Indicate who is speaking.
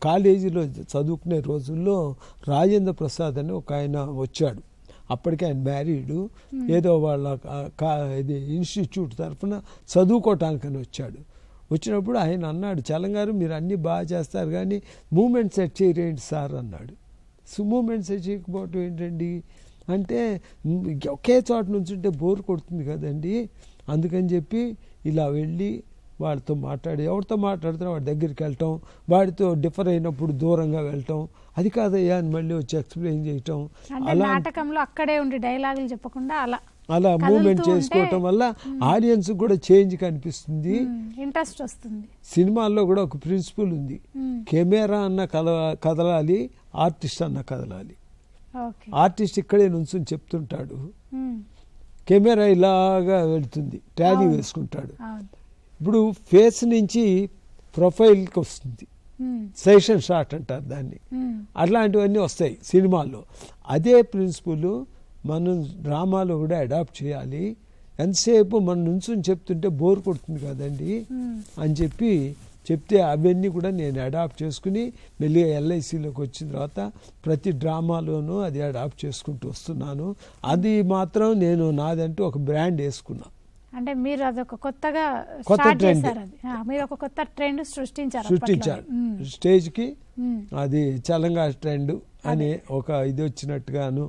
Speaker 1: కాలేజీలో చదువుకునే రోజుల్లో రాజేంద్ర ప్రసాద్ అని ఒక ఆయన వచ్చాడు. అప్పటికే ఆయన మ్యారీడు, ఏదో వాళ్ళ ఇది ఇన్స్టిట్యూట్ తరఫున చదువుకోవటానికని వచ్చాడు. వచ్చినప్పుడు ఆయన అన్నాడు, చలం గారు మీరు అన్నీ బాగా చేస్తారు కానీ మూమెంట్ సెట్ చేయరేంటి సార్ అన్నాడు. మూమెంట్ సెట్ చేయకపోవటం ఏంటండి అంటే, ఒకే చోట నుంచి ఉంటే బోర్ కొడుతుంది కదండి, అందుకని చెప్పి ఇలా వెళ్ళి వాడితో మాట్లాడి, ఎవరితో మాట్లాడుతున్నా వాడి దగ్గరికి వెళ్ళటం, వాడితో డిఫర్ అయినప్పుడు దూరంగా వెళ్ళటం, అది కాదయ్యా అని మళ్ళీ వచ్చి ఎక్స్ప్లెయిన్ చేయటం,
Speaker 2: అలా నాటకంలో అక్కడే ఉండి డైలాగులు చెప్పకుండా
Speaker 1: అలా మూమెంట్ చేసుకోవటం వల్ల ఆడియన్స్ కూడా చేంజ్ కనిపిస్తుంది,
Speaker 2: ఇంట్రెస్ట్ వస్తుంది.
Speaker 1: సినిమాల్లో కూడా ఒక ప్రిన్సిపల్ ఉంది, కెమెరా అన్న కదలాలి, ఆర్టిస్ట్ అన్న కదలాలి. ఆర్టిస్ట్ ఇక్కడే నుంచుని చెప్తుంటాడు, కెమెరా ఇలాగా వెళ్తుంది, ట్యాలీ వేసుకుంటాడు. ఇప్పుడు ఫేస్ నుంచి ప్రొఫైల్కి వస్తుంది, సెషన్ షాట్ అంటారు దాన్ని, అట్లాంటివన్నీ వస్తాయి సినిమాల్లో. అదే ప్రిన్సిపల్ మనం డ్రామాలో కూడా అడాప్ట్ చేయాలి. ఎంతసేపు మన నుంచుని చెప్తుంటే బోర్ కొడుతుంది కదండి అని చెప్తే అవన్నీ కూడా నేను అడాప్ట్ చేసుకుని మెల్లిగా ఎల్ఐసిలోకి వచ్చిన తర్వాత ప్రతి డ్రామాలోనూ అది అడాప్ట్ చేసుకుంటూ వస్తున్నాను. అది మాత్రం నేను నాదంటూ ఒక బ్రాండ్ వేసుకున్నా.
Speaker 2: అంటే మీరు అదొక కొత్తగా మీరు ఒక కొత్త ట్రెండ్ సృష్టించారు.
Speaker 1: స్టేజ్కి అది చలంగా ట్రెండ్ అని ఒక ఇది వచ్చినట్టుగాను